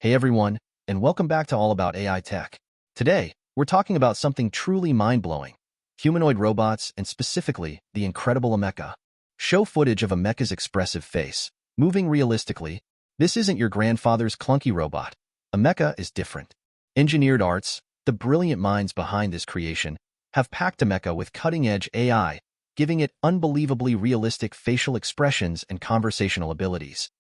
Hey everyone, and welcome back to All About AI Tech. Today, we're talking about something truly mind-blowing, humanoid robots and specifically the incredible Ameca. Show footage of Ameca's expressive face, moving realistically. This isn't your grandfather's clunky robot. Ameca is different. Engineered Arts, the brilliant minds behind this creation, have packed Ameca with cutting-edge AI, giving it unbelievably realistic facial expressions and conversational abilities.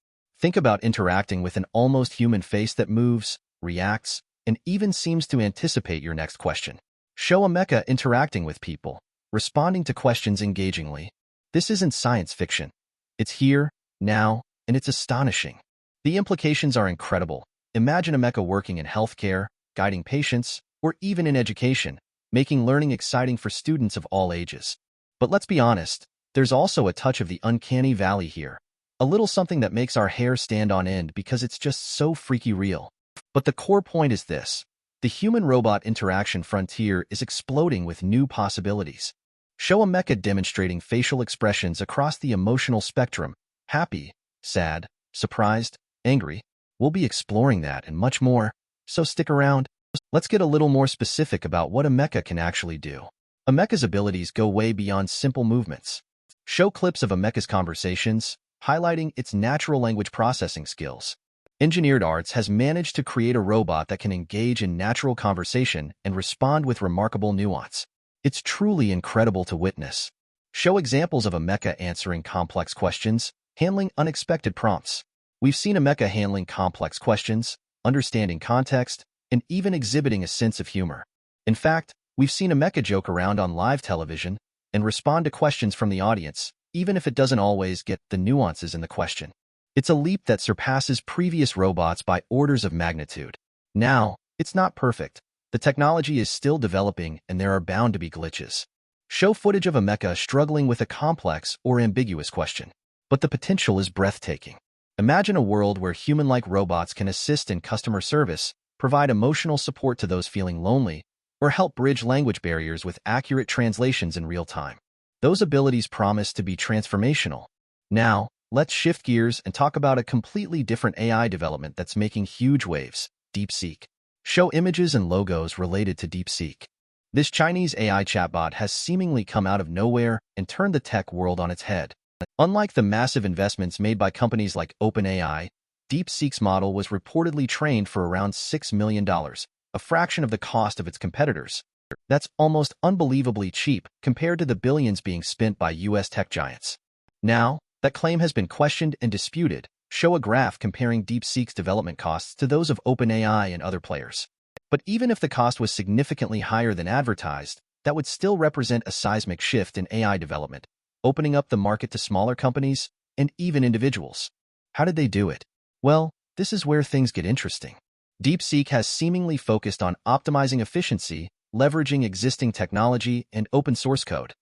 Think about interacting with an almost human face that moves, reacts, and even seems to anticipate your next question. Show Ameca interacting with people, responding to questions engagingly. This isn't science fiction. It's here, now, and it's astonishing. The implications are incredible. Imagine Ameca working in healthcare, guiding patients, or even in education, making learning exciting for students of all ages. But let's be honest, there's also a touch of the uncanny valley here. A little something that makes our hair stand on end because it's just so freaky real. But the core point is this. The human-robot interaction frontier is exploding with new possibilities. Show Ameca demonstrating facial expressions across the emotional spectrum, happy, sad, surprised, angry. We'll be exploring that and much more, so stick around. Let's get a little more specific about what Ameca can actually do. Ameca's abilities go way beyond simple movements. Show clips of Ameca's conversations, highlighting its natural language processing skills. Engineered Arts has managed to create a robot that can engage in natural conversation and respond with remarkable nuance. It's truly incredible to witness. Show examples of Ameca answering complex questions, handling unexpected prompts. We've seen Ameca handling complex questions, understanding context, and even exhibiting a sense of humor. In fact, we've seen Ameca joke around on live television and respond to questions from the audience, even if it doesn't always get the nuances in the question. It's a leap that surpasses previous robots by orders of magnitude. Now, it's not perfect. The technology is still developing and there are bound to be glitches. Show footage of Ameca struggling with a complex or ambiguous question. But the potential is breathtaking. Imagine a world where human-like robots can assist in customer service, provide emotional support to those feeling lonely, or help bridge language barriers with accurate translations in real time. Those abilities promise to be transformational. Now, let's shift gears and talk about a completely different AI development that's making huge waves, DeepSeek. Show images and logos related to DeepSeek. This Chinese AI chatbot has seemingly come out of nowhere and turned the tech world on its head. Unlike the massive investments made by companies like OpenAI, DeepSeek's model was reportedly trained for around $6 million, a fraction of the cost of its competitors. That's almost unbelievably cheap compared to the billions being spent by US tech giants. Now, that claim has been questioned and disputed. Show a graph comparing DeepSeek's development costs to those of OpenAI and other players. But even if the cost was significantly higher than advertised, that would still represent a seismic shift in AI development, opening up the market to smaller companies and even individuals. How did they do it? Well, this is where things get interesting. DeepSeek has seemingly focused on optimizing efficiency, leveraging existing technology and open source code,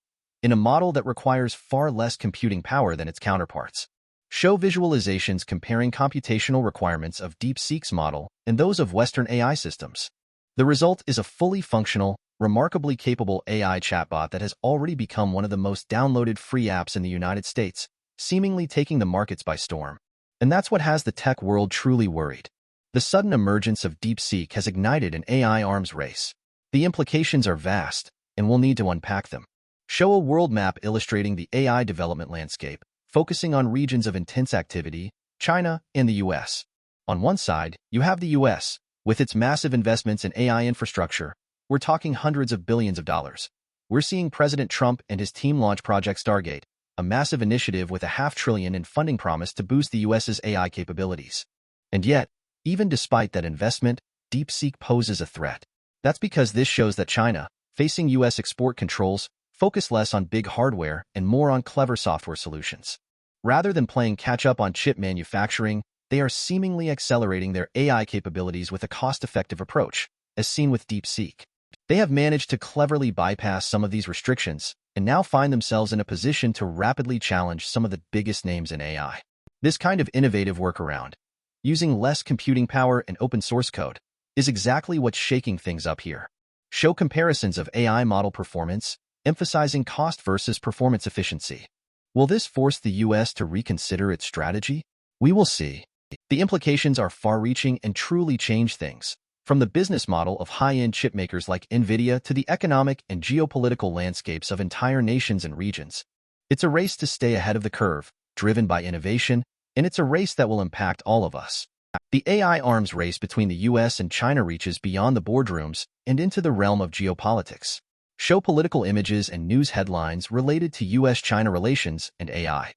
in a model that requires far less computing power than its counterparts. Show visualizations comparing computational requirements of DeepSeek's model and those of Western AI systems. The result is a fully functional, remarkably capable AI chatbot that has already become one of the most downloaded free apps in the United States, seemingly taking the markets by storm. And that's what has the tech world truly worried. The sudden emergence of DeepSeek has ignited an AI arms race. The implications are vast, and we'll need to unpack them. Show a world map illustrating the AI development landscape, focusing on regions of intense activity, China and the US. On one side, you have the US, with its massive investments in AI infrastructure. We're talking hundreds of billions of dollars. We're seeing President Trump and his team launch Project Stargate, a massive initiative with $500 billion in funding promise to boost the US's AI capabilities. And yet, even despite that investment, DeepSeek poses a threat. That's because this shows that China, facing US export controls, focus less on big hardware and more on clever software solutions. Rather than playing catch-up on chip manufacturing, they are seemingly accelerating their AI capabilities with a cost-effective approach, as seen with DeepSeek. They have managed to cleverly bypass some of these restrictions and now find themselves in a position to rapidly challenge some of the biggest names in AI. This kind of innovative workaround, using less computing power and open source code, is exactly what's shaking things up here. Show comparisons of AI model performance, emphasizing cost versus performance efficiency. Will this force the US to reconsider its strategy? We will see. The implications are far-reaching and truly change things, from the business model of high-end chipmakers like Nvidia to the economic and geopolitical landscapes of entire nations and regions. It's a race to stay ahead of the curve, driven by innovation, and it's a race that will impact all of us. The AI arms race between the US and China reaches beyond the boardrooms and into the realm of geopolitics. Show political images and news headlines related to US-China relations and AI.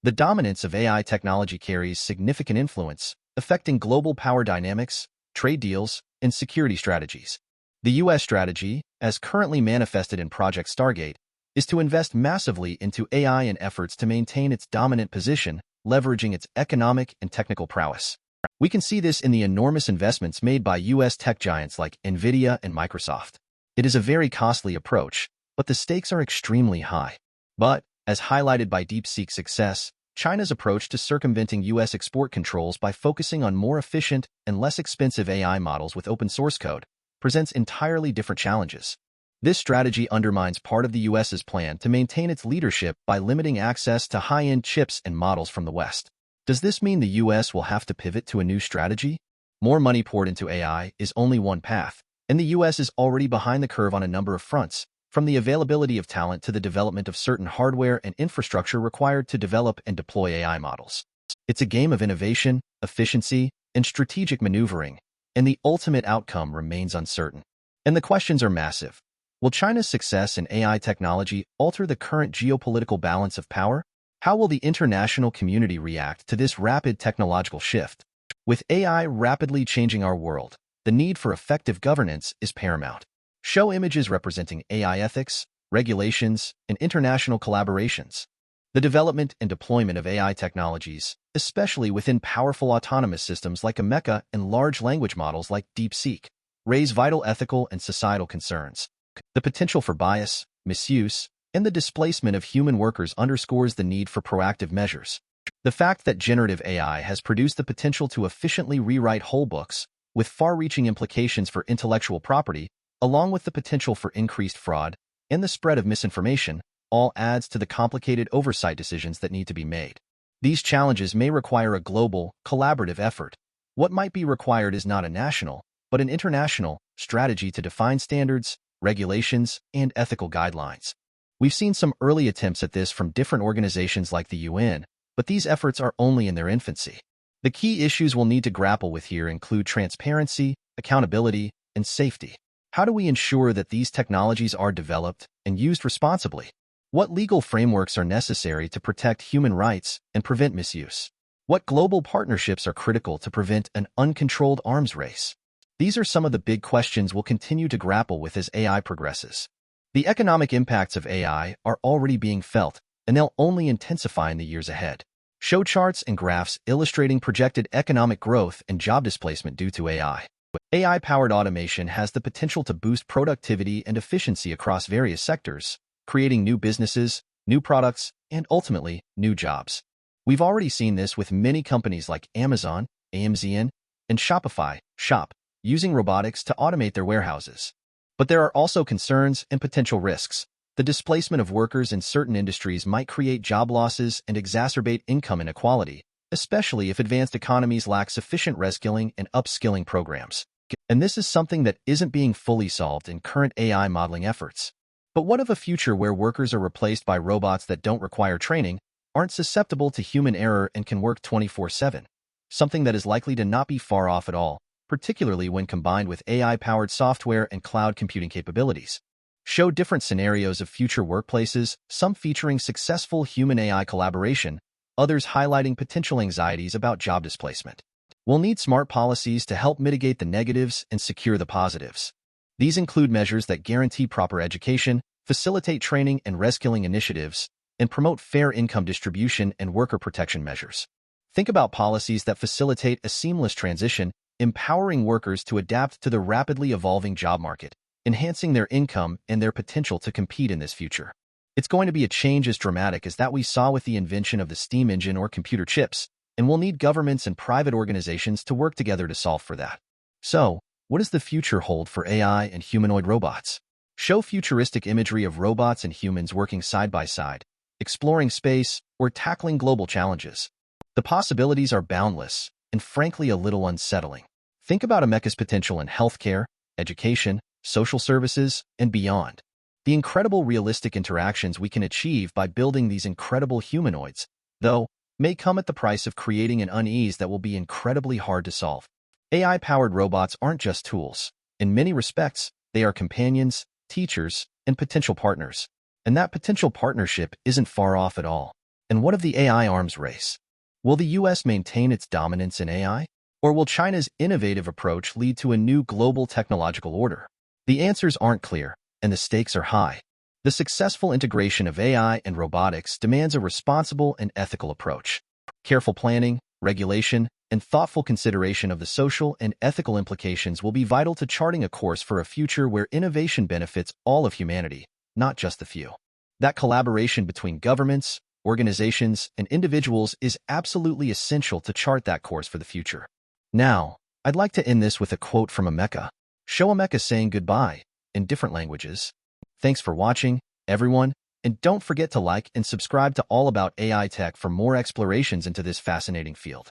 The dominance of AI technology carries significant influence, affecting global power dynamics, trade deals, and security strategies. The US strategy, as currently manifested in Project Stargate, is to invest massively into AI in efforts to maintain its dominant position, leveraging its economic and technical prowess. We can see this in the enormous investments made by US tech giants like Nvidia and Microsoft. It is a very costly approach, but the stakes are extremely high. But, as highlighted by DeepSeek's success, China's approach to circumventing US export controls by focusing on more efficient and less expensive AI models with open source code presents entirely different challenges. This strategy undermines part of the US's plan to maintain its leadership by limiting access to high-end chips and models from the West. Does this mean the US will have to pivot to a new strategy? More money poured into AI is only one path, and the US is already behind the curve on a number of fronts, from the availability of talent to the development of certain hardware and infrastructure required to develop and deploy AI models. It's a game of innovation, efficiency, and strategic maneuvering, and the ultimate outcome remains uncertain. And the questions are massive. Will China's success in AI technology alter the current geopolitical balance of power? How will the international community react to this rapid technological shift? With AI rapidly changing our world, the need for effective governance is paramount. Show images representing AI ethics, regulations, and international collaborations. The development and deployment of AI technologies, especially within powerful autonomous systems like Ameca and large language models like DeepSeek, raise vital ethical and societal concerns. The potential for bias, misuse, and the displacement of human workers underscores the need for proactive measures. The fact that generative AI has produced the potential to efficiently rewrite whole books, with far-reaching implications for intellectual property, along with the potential for increased fraud and the spread of misinformation, all adds to the complicated oversight decisions that need to be made. These challenges may require a global, collaborative effort. What might be required is not a national, but an international strategy to define standards, regulations, and ethical guidelines. We've seen some early attempts at this from different organizations like the UN, but these efforts are only in their infancy. The key issues we'll need to grapple with here include transparency, accountability, and safety. How do we ensure that these technologies are developed and used responsibly? What legal frameworks are necessary to protect human rights and prevent misuse? What global partnerships are critical to prevent an uncontrolled arms race? These are some of the big questions we'll continue to grapple with as AI progresses. The economic impacts of AI are already being felt, and they'll only intensify in the years ahead. Show charts and graphs illustrating projected economic growth and job displacement due to AI. AI-powered automation has the potential to boost productivity and efficiency across various sectors, creating new businesses, new products, and ultimately, new jobs. We've already seen this with many companies like Amazon, AMZN, and Shopify, Shop, using robotics to automate their warehouses. But there are also concerns and potential risks. The displacement of workers in certain industries might create job losses and exacerbate income inequality, especially if advanced economies lack sufficient reskilling and upskilling programs. And this is something that isn't being fully solved in current AI modeling efforts. But what of a future where workers are replaced by robots that don't require training, aren't susceptible to human error, and can work 24/7? Something that is likely to not be far off at all, particularly when combined with AI-powered software and cloud computing capabilities. Show different scenarios of future workplaces, some featuring successful human-AI collaboration, others highlighting potential anxieties about job displacement. We'll need smart policies to help mitigate the negatives and secure the positives. These include measures that guarantee proper education, facilitate training and reskilling initiatives, and promote fair income distribution and worker protection measures. Think about policies that facilitate a seamless transition, empowering workers to adapt to the rapidly evolving job market, enhancing their income and their potential to compete in this future. It's going to be a change as dramatic as that we saw with the invention of the steam engine or computer chips, and we'll need governments and private organizations to work together to solve for that. So, what does the future hold for AI and humanoid robots? Show futuristic imagery of robots and humans working side by side, exploring space, or tackling global challenges. The possibilities are boundless, and frankly a little unsettling. Think about Ameca's potential in healthcare, education, social services, and beyond. The incredible realistic interactions we can achieve by building these incredible humanoids, though, may come at the price of creating an unease that will be incredibly hard to solve. AI-powered robots aren't just tools. In many respects, they are companions, teachers, and potential partners. And that potential partnership isn't far off at all. And what of the AI arms race? Will the US maintain its dominance in AI? Or will China's innovative approach lead to a new global technological order? The answers aren't clear, and the stakes are high. The successful integration of AI and robotics demands a responsible and ethical approach. Careful planning, regulation, and thoughtful consideration of the social and ethical implications will be vital to charting a course for a future where innovation benefits all of humanity, not just the few. That collaboration between governments, organizations, and individuals is absolutely essential to chart that course for the future. Now, I'd like to end this with a quote from Ameca. Show Ameca saying goodbye in different languages. Thanks for watching, everyone, and don't forget to like and subscribe to All About AI Tech for more explorations into this fascinating field.